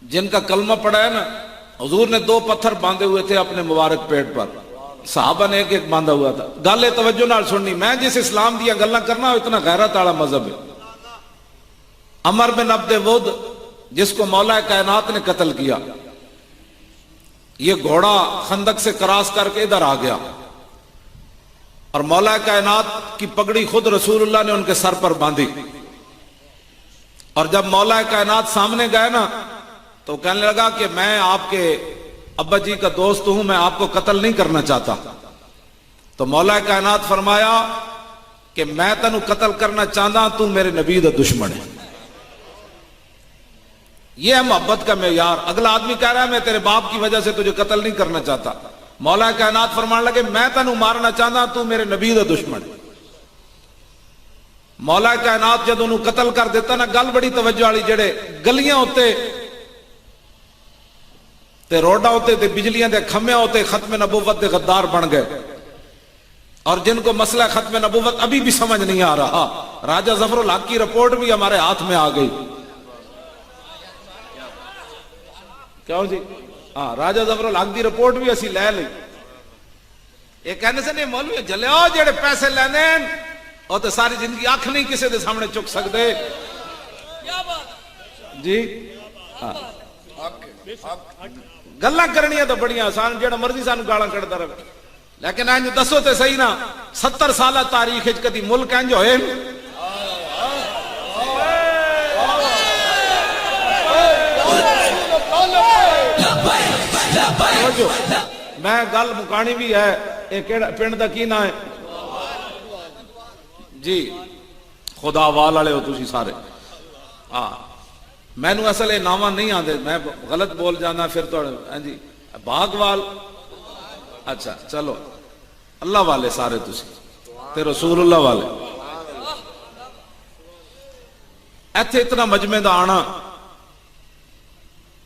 جن کا کلمہ پڑا ہے نا، حضور نے 2 پتھر باندھے ہوئے تھے اپنے مبارک پیٹ پر، صحابہ نے ایک ایک باندھا ہوا تھا. گل توجہ نال سننی، میں جس اسلام دیا گلاں کرنا اتنا غیرت والا مذہب ہے. عمر بن عبد ود جس کو مولا کائنات نے قتل کیا، یہ گھوڑا خندق سے کراس کر کے ادھر آ گیا اور مولا کائنات کی پگڑی خود رسول اللہ نے ان کے سر پر باندھی. اور جب مولا کائنات سامنے گئے نا تو کہنے لگا کہ میں آپ کے ابا جی کا دوست ہوں، میں آپ کو قتل نہیں کرنا چاہتا. تو مولا کائنات فرمایا کہ میں تینوں قتل کرنا چاہتا، تو میرے نبی دا دشمن ہے. یہ ہے محبت کا معیار. اگلا آدمی کہہ رہا ہے میں تیرے باپ کی وجہ سے تجھے قتل نہیں کرنا چاہتا، مولا کائنات فرمان لگے میں تینوں مارنا چاہتا، تو میرے نبی دا دشمن ہے. مولا کائنات جب انہوں قتل کر دیتا نا، گل بڑی توجہ والی، جڑے گلیاں ہوتے تے روڈا ہوتے تے بجلیاں دے کھمبے ہوتے ختم نبوت دے غدار بن گئے. اور جن کو مسئلہ ختم نبوت ابھی بھی سمجھ نہیں آ رہا، راجہ ظفر الحق کی رپورٹ بھی ہمارے ہاتھ میں آ گئی. کیوں جی؟ ہاں، راجہ ظفر الحق دی رپورٹ بھی اسی لے لی. یہ کہنے سے نہیں مولوی جلے ہو جڑے پیسے لینے اور تو ساری زندگی آنکھ نہیں کسی دے سامنے چک سکتے جی. ہاں، گلاں کرنیاں تو بڑی آسان، جڑا مرضی سانو گالاں کڑدا رہے، لیکن انج دسو تے صحیح نا 70 سالہ تاریخ وچ کدی ملک انج ہوئے؟ میں گل مکانی بھی ہے. یہ کیڑا پنڈ دا کی نا ہے جی؟ خدا وال والے ہو تسی سارے. ہاں، میں نو اصل یہ ناواں نہیں آندے، میں غلط بول جانا پھر تو جی. باغوال، اچھا چلو، اللہ والے سارے تسی تے رسول اللہ والے. ایتھے اتنا مجمع دا آنا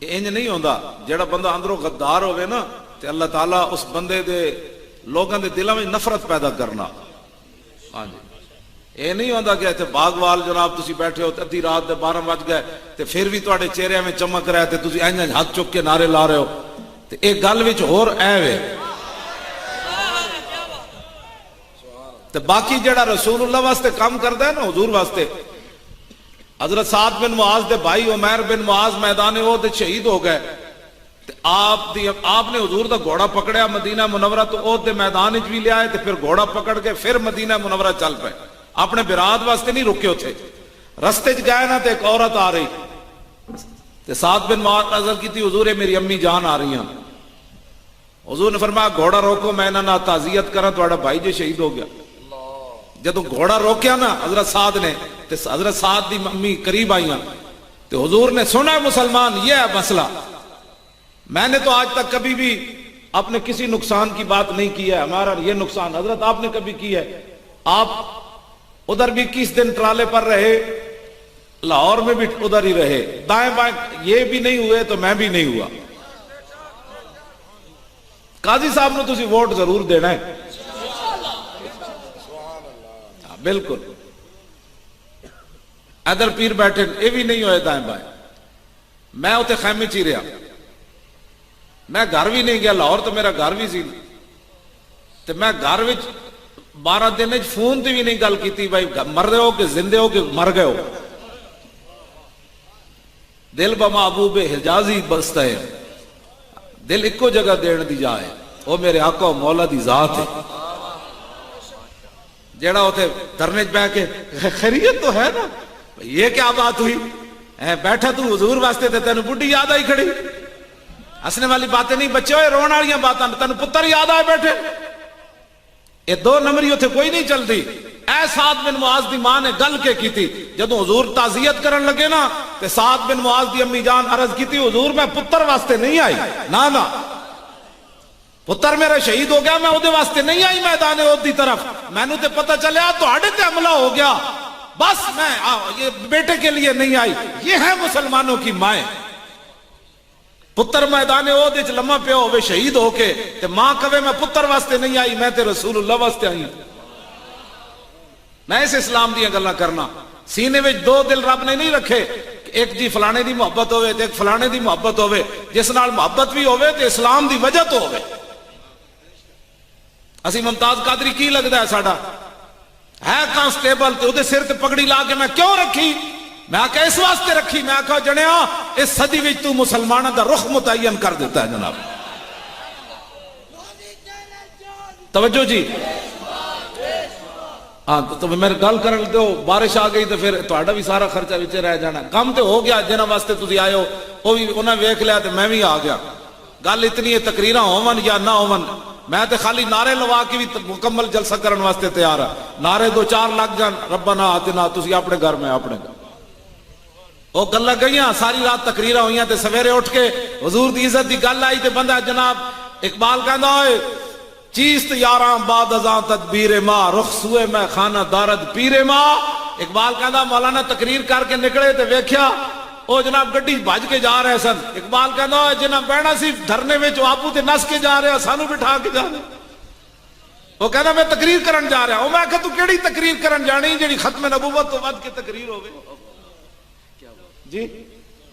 انج نہیں ہوندا. جڑا بندہ اندروں غدار ہوئے نا تے اللہ تعالیٰ اس بندے دے لوگاں دے دلاں میں نفرت پیدا کرنا. ہاں جی، یہ نہیں ہوندا کہ ایتھے باغوال جناب تسی بیٹھے ہو ادھی رات دے 12 بج گئے تے پھر بھی تواڈے چہرے میں چمک رہا ہے تے تسی انج ہاتھ چک کے نعرے لا رہے ہو. تے ایک گل وچ ہور عیب ہے. تے باقی جڑا رسول اللہ واسطے کام کردا ہے نا، حضور واسطے، حضرت سعد بن معاذ دے بھائی عمیر بن معاذ میدان احد شہید ہو گئے. آپ نے حضور دا گھوڑا پکڑیا مدینہ منورہ تو احد دے میدان وچ بھی لے آئے تے پھر گھوڑا پکڑ کے پھر مدینہ منورہ چل پے. اپنے برات واسطے نہیں رکے تھے. رستے چ گئے نا تے ایک عورت آ رہی تے سعد بن معاذ نظر کی تھی، حضور میری امی جان آ رہی ہیں. حضور نے فرمایا گھوڑا روکو، میں انہاں نال تعزیت کراں، تہاڈا بھائی جی شہید ہو گیا. جدوں گھوڑا روکیا نا حضرت سعد نے تے حضرت سعد دی امی قریب آئیاں تے حضور نے سنا مسلمان یہ ہے مسئلہ. میں نے تو آج تک کبھی بھی اپنے کسی نقصان کی بات نہیں کی ہے، ہمارا یہ نقصان حضرت آپ نے کبھی کی ہے؟ آپ ادھر بھی 21 دن ٹرالے پر رہے، لاہور میں بھی ادھر ہی رہے، دائیں بائیں یہ بھی نہیں ہوئے تو میں بھی نہیں ہوا. قاضی صاحب نے تسی ووٹ ضرور دینا ہے. بالکل. ادھر پیر بیٹھے یہ بھی نہیں ہوئے دائیں بائیں. میں اتنے خیمے چ ہی رہا، میں گھر بھی نہیں گیا. لاہور تو میرا گھر بھی سی تے میں گھر 12 دن فون تے بھی نہیں گل کیتی بھائی مر رہے ہو کہ زندے ہو کہ مر گئے ہو. دل بمحبوب حجازی بستا ہے، دل ایکو جگہ دین دی جائے، وہ میرے آقا و مولا دی ذات ہے. جیڑا ہوتے دھرنے بہ کے خیریت تو ہے نا، یہ کیا بات ہوئی بیٹھا تو حضور واسطے تے تینوں بڈھی یاد آئی کھڑی. ہسنے والی باتیں نہیں بچے ہوئے، رون والی باتیں تینوں پتر یاد آئے بیٹھے. یہ 2 نمبری اتنے کوئی نہیں چلتی. اے سعد بن معاذ دی ماں نے گل کے کی تھی جدو حضور تعزیت کرن لگے نا تے سعد بن معاذ دی امی جان عرض کی تھی حضور میں پتر واسطے نہیں آئی، نا پتر میرا شہید ہو گیا، میں وہ واسطے نہیں آئی میدان احد دی طرف. میں نے تے پتہ چلیا تہاڈے تے حملہ ہو گیا، بس میں یہ بیٹے کے لیے نہیں آئی. یہ ہے مسلمانوں کی مائیں. پتر میدان احد وچ لمحہ پیا ہوئے شہید ہو کے تے ماں کہے میں پتر واسطے نہیں آئی، میں تے رسول اللہ واسطے آئی. میں اس اسلام دیا گلاں کرنا. سینے وچ 2 دل رب نے نہیں رکھے ایک جی فلانے دی محبت ہوئے تے ایک فلانے دی محبت ہوئے، جس نال محبت بھی ہوئے تے اسلام دی وجہ تو ہوئے۔ اسی ممتاز قادری کی لگتا ہے ساڑا ہے کانسٹیبل تے اودے سر تے پگڑی لا کے میں کیوں رکھی؟ میں آکھا اس واسطے رکھی، میں آکھا جنیا اس صدی وچ تو مسلمانہ دا رخ متعین کر دیتا ہے جناب۔ توجہ جی، ہاں تو میرے گل کرن دو، بارش آ گئی تو پھر تہاڈا بھی سارا خرچہ وچ رہ جانا، کم تے ہو گیا جنہاں واسطے تسی آئے ہو وہ بھی انہاں ویکھ لیا تے میں بھی آ گیا۔ گل اتنی ہے تقریراں ہون یا نہ ہون، میں تے خالی نعرے لوا کے بھی مکمل جلسہ کرن واسطے تیار ہاں، نعرے 2-4 لگ جان ربنا آتنا، تسی اپنے گھر میں اپنے گھر وہ گلاں گئیاں، ساری رات تقریراں ہوئیاں تے سویرے اٹھ کے حضور دی عزت دی گل آئی تے بندہ جناب اقبال کہندا ہوئے چیست یاراں بعد ازاں تدبیر ماں رخ سوئے میں خانہ دارد پیر ماں۔ اقبال کہندا مولانا تقریر کر کے نکلے تے ویکھیا او جناب گڈی بھج کے جا رہے سن۔ اقبال کہندا ہوئے جنہاں بہنا سی دھرنے وچ آپو تے نس کے جا رہے سانو بٹھا کے جا رہے، وہ کہندا میں تقریر کرن جا رہا ہوں۔ میں کہا تو کیڑی تقریر کرن جانی جیڑی ختم نبوت تو ود کے تقریر ہوے جی؟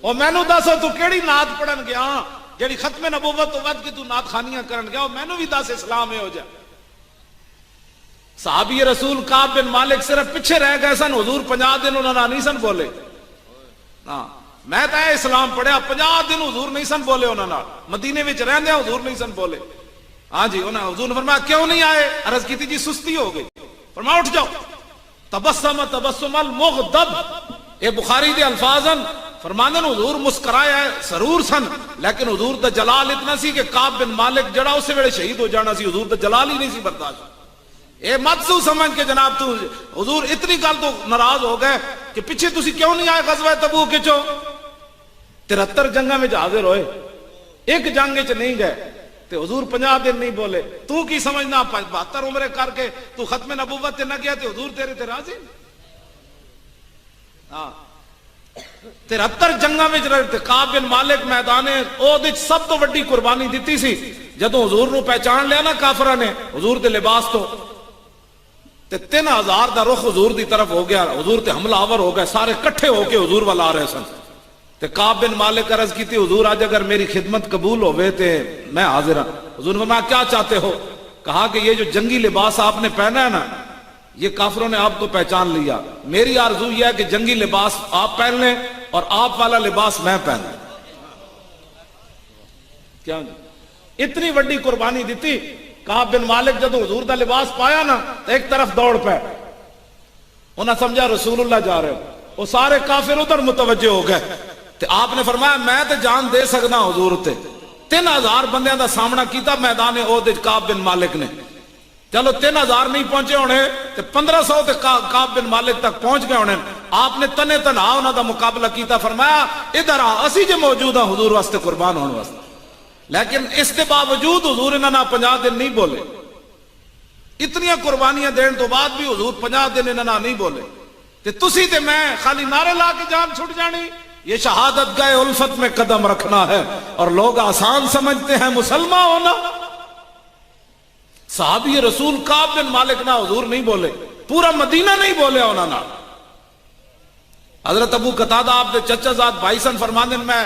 او مینوں دسو تو کیڑی نعت پڑھن گیا جیڑی ختم نبوت تو ود کے تو نعت خانیاں کرن گیا؟ مینوں بھی دس اسلام ہے ہو جائے۔ صحابی رسول کعب بن مالک صرف پیچھے رہ گئے سن، حضور 50 دن انہوں نے نہیں سن بولے۔ ہاں میں تو اسلام پڑھیا 50 دن حضور نہیں سن بولے، انہوں نے مدینے وچ رہندے حضور نہیں سن بولے۔ ہاں جی انہوں نے حضور نے فرمایا کیوں نہیں آئے؟ عرض کی تھی جی سستی ہو گئی۔ فرمایا اٹھ جاؤ، تبسم تبسم المغضب، یہ بخاری دے الفاظن فرماندے حضور مسکرایا ہے سرور سن، لیکن حضور دا جلال اتنا سی کہ کعب بن مالک جڑا اسے ویلے شہید ہو جانا سی، حضور دا جلال ہی نہیں سی برداشت۔ اے مت سو سمجھ کے جناب تو حضور اتنی گل تو ناراض ہو گئے کہ پیچھے تسی کیوں نہیں آئے غزوہ تبوک وچوں؟ 73 جنگاں وچ حاضر ہوئے، ایک جنگ وچ نہیں گئے تے حضور 50 دن نہیں بولے۔ تو کی سمجھنا 72 عمرے کر کے تو ختم نبوت تے نہ گیا تے حضور تیرے تے راضی؟ ہاں 73 جنگاں وچ رہے۔ کعب بن مالک میدان احد وچ سب تو وڈی قربانی دتی سی۔ جدوں حضور نو پہچان لیا نا کافراں نے حضور دے لباس تو تے 3000 دا رخ حضور دی طرف ہو گیا، حضور تے حملہ آور ہو گئے، سارے کٹھے ہو کے حضور والا آ رہے سن۔ تے کعب بن مالک عرض کی تھی حضور آج اگر میری خدمت قبول ہوئے تے میں حاضر ہوں۔ حضور نے فرمایا کیا چاہتے ہو؟ کہا کہ یہ جو جنگی لباس آپ نے پہنا ہے نا یہ کافروں نے آپ کو پہچان لیا، میری آرزو یہ ہے کہ جنگی لباس آپ پہن لیں اور آپ والا لباس میں پہن لوں۔ کیا اتنی وڈی قربانی دیتی۔ کعب بن مالک جدو حضور دا لباس پایا نا تو ایک طرف دوڑ پہ، انہاں سمجھا رسول اللہ جا رہے ہو، وہ سارے کافر ادھر متوجہ ہو گئے۔ تو آپ نے فرمایا میں تے جان دے سکنا حضور تے 3000 بندیاں دا سامنا کیتا میدان احد وچ کعب بن مالک نے۔ چلو 3000 نہیں پہنچے ہونے تے 1500 تے کعب بن مالک تک پہنچ گئے ہونے۔ آپ نے تنے تنہا انہاں دا مقابلہ کیتا، فرمایا ادھر آ اسی جو موجود ہیں حضور واسطے قربان ہونے واسطے۔ لیکن اس کے باوجود حضور انہاں نہ 50 دن نہیں بولے، اتنی قربانیاں دین تو بعد بھی حضور 50 دن انہاں نہیں بولے۔ تے تسی تے میں خالی نعرے لا کے جان چھٹ جانی، یہ شہادت گئے الفت میں قدم رکھنا ہے اور لوگ آسان سمجھتے ہیں مسلمان ہونا۔ صحابی رسول کعب بن مالک نہ حضور نہیں بولے، پورا مدینہ نہیں بولے انہوں نے۔ حضرت ابو قتادہ آپ دے چچا زاد بھائی سن، فرماندے میں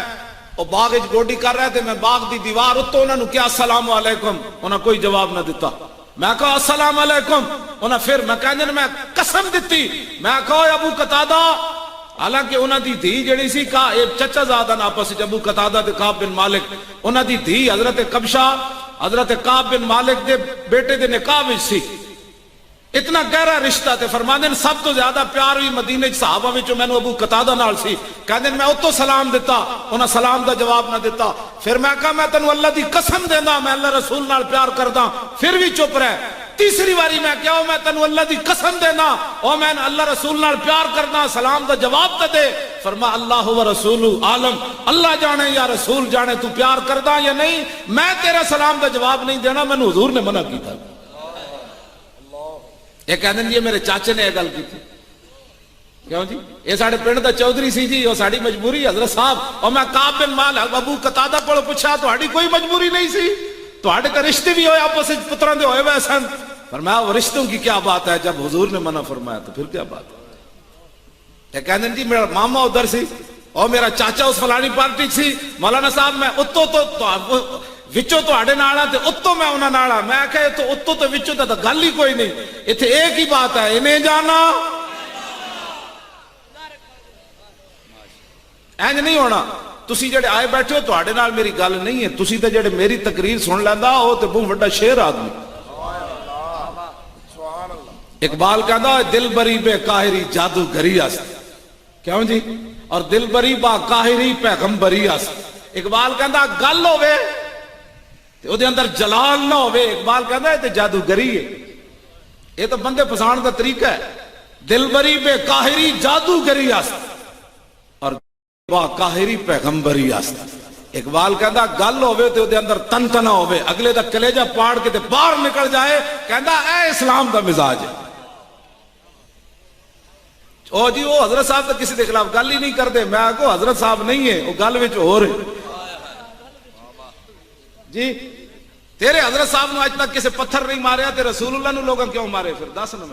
وہ باغ وچ گوڈی کر رہے تھے، میں باغ دی دیوار اتوں انہوں نے کیا السلام علیکم، انہوں کوئی جواب نہ دیتا۔ میں کہا السلام علیکم، انہوں پھر میں کہنے میں قسم دیتی، میں کہا ابو قتادہ، حالانکہ انہوں دی دھی جڑی سی کہا ایک چچا زادن آپس ابو قتادہ تے کعب بن مالک، انہوں دی دھی حضرت قبشہ حضرت کعب بن مالک دے بیٹے دے نکاح وچ سی، اتنا گہرا رشتہ تے فرماندے سب تو زیادہ پیار ہوئی مدینے صحابہ وچوں مینوں ابو قتادہ نال سی۔ کہندے میں اتوں سلام دیتا، انہاں سلام دا جواب نہ دیتا۔ پھر میں کہا میں تینوں اللہ دی قسم دیندا میں اللہ رسول نال پیار کردا، پھر بھی چپ رہے۔ تیسری باری میں کہا میں تینوں اللہ دی قسم دینا او میں اللہ رسول نال پیار کردا، سلام دا جواب تے دے۔ فرما اللہ و رسول عالم، اللہ جانے یا رسول جانے تو پیار کردا یا نہیں، میں تیرا سلام دا جواب نہیں دینا، میں حضور نے منع کیتا۔ یہ کہتے ہیں یہ میرے چاچے نے یہ گل کی تھی، کیوں جی یہ ساڑھے پنڈ دا چودھری سی جی، وہ ساڑھی مجبوری حضرت صاحب۔ اور میں کعب بن مالک ابو قتادہ کو پوچھا تہاڈی کوئی مجبوری نہیں سی، تہاڈے کا رشتے بھی ہوئے آپس وچ پتراں دے ہوئے وے سن۔ فرمایا وہ رشتوں کی کیا بات ہے، جب حضور نے منع فرمایا تو پھر کیا بات ہے۔ یہ کہتے ہیں جی میرا ماما ادھر سی اور میرا چاچا اس فلانی پارٹی سی مولانا صاحب میں اتو تو وچوں تواڈے نال تے اتو میں انہاں نال میں کہ تو اتو تے وچوں تے گل ہی کوئی نہیں ایتھے ایک ہی بات ہے انہیں جانا اینج نہیں ہونا تسی جڑے آئے بیٹھے ہو تواڈے نال میری گل نہیں ہے تسی تے جڑے میری تقریر سن لیندا او تے بہت بڑا شعر آدمی اقبال کہندا دل بری بے قاہری جادوگری است کیوں جی اور دل بری با قاہری پیغمبری است اقبال کہندا گل ہوے تے او دے اندر جلال نہ ہوے اقبال کہندا تے جادوگری ہے یہ تو بندے پسان دا طریقہ ہے دل بری بے قاہری جادوگری است اور با قاہری پیغمبری است اقبال کہندا گل ہوے تے او دے اندر تن تنا ہوے اگلے دا کلیجہ پاڑ کے تے باہر نکل جائے کہندا اے اسلام دا مزاج ہے او جی وہ حضرت صاحب تو کسی کے خلاف گل ہی نہیں کرتے میں آگو حضرت صاحب نہیں ہے وہ گل وچ ہو رہے جی تیرے حضرت صاحب نے آج تک کسی پتھر نہیں ماریا تے رسول اللہ نے لوگوں کیوں مارے پھر دس نا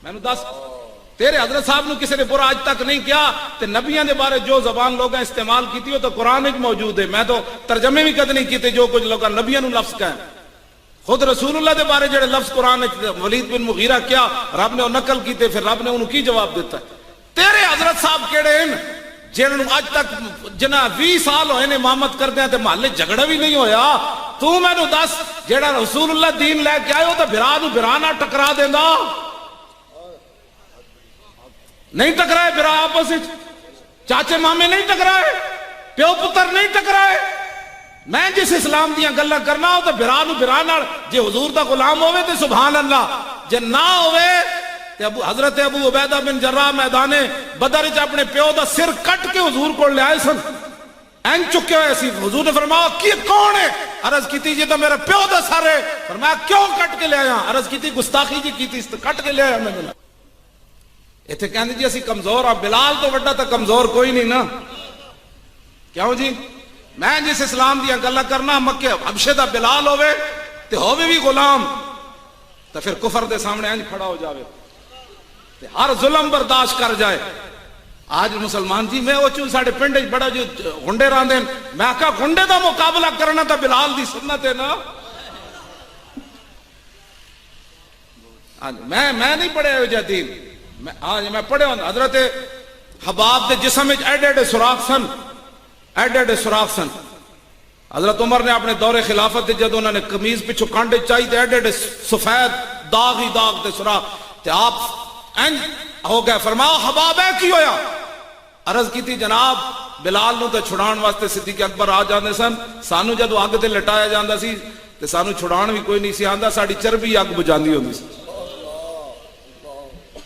میں نے دس تیرے حضرت صاحب نے کسی نے برا آج تک نہیں کیا تے نبیوں دے بارے جو زبان لوگوں استعمال کی تھی وہ تو قرآن وچ موجود ہے میں تو ترجمے بھی کد نہیں کیتے جو کچھ لوگوں نبیوں نے لفظ کہیں خود رسول اللہ دے بارے جڑے لفظ قرآن ولید بن مغیرہ کیا رب نے وہ نقل کیتے پھر رب نے انہوں کی جواب دیتا ہے تیرے حضرت صاحب کیڑے ہیں جنہوں آج تک جنہ 20 سال ہوئے نے امامت کر دیا تے محلے جھگڑا بھی نہیں ہویا تو میں نو دس جیڑا رسول اللہ دین لے کے آئے ہو تو بھرا نہ ٹکرا دینا نہیں ٹکرائے بھرا آپس چاچے مامے نہیں ٹکرائے پیو پتر نہیں ٹکرائے میں جس اسلام دیا گلا کرنا ہو تو بھرا نال جے حضور دا غلام ہوئے تو سبحان اللہ جے نہ ہوئے حضرت ابو عبیدہ بن جراح میدان بدر وچ اپنے پیو دا سر کٹ کے حضور کو لے آئے سن این چکے ہوئے سی حضور نے فرمایا کی کون ہے عرض کیتی جی تو میرا پیو دا سر ہے فرمایا کیوں کٹ کے لے آیا عرض کیتی گستاخی جی کیتی اس تو کٹ کے لے آیا میں نے ایتھے کہندے جی اسی کمزور آ بلال تو وڈا تا کمزور کوئی نہیں نا کیوں جی میں جس اسلام دیا گلا کرنا مکے حبشے دا بلال ہوئے تے ہوئے بھی غلام تو پھر کفر دے سامنے انج کھڑا ہو جاوے ہر ظلم برداشت کر جائے آج مسلمان جی میں وہ چون ساڑھے پنڈے بڑا جو گھنڈے راندے میں کہا گھنڈے دا مقابلہ کرنا تھا بلال دی سنت ہے نا میں نہیں پڑھے ہوئے جدید میں پڑھے ہوں حضرت حباب دے جسم ایڈے سراخ سن حضرت عمر نے اپنے دور خلافت دے جدو انہوں نے قمیض پچھو کانڈے چاہی تے ایڈے سفید داغ ہی داغ دے سراخ تے آپ اینج ہو گئے فرماؤ حباب ہے کی ہویا عرض کی تھی جناب بلال نو تے چھڑان واسطے صدیق اکبر آ جاندے سن سانو جدو آگ تے لٹایا جاندہ سی تے سانو چھڑان بھی کوئی نہیں سی آندہ ساڑی چربی آگ بجاندی ہوندی سی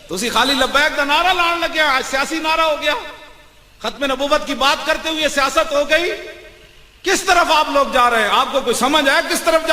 تو اسی خالی لبیک دا نعرہ لان لگیا سیاسی نعرہ ہو گیا ختم نبوت کی بات کرتے ہوئے سیاست ہو گئی کس طرف آپ لوگ جا رہے ہیں آپ کو کوئی سمجھ ہے کس طرف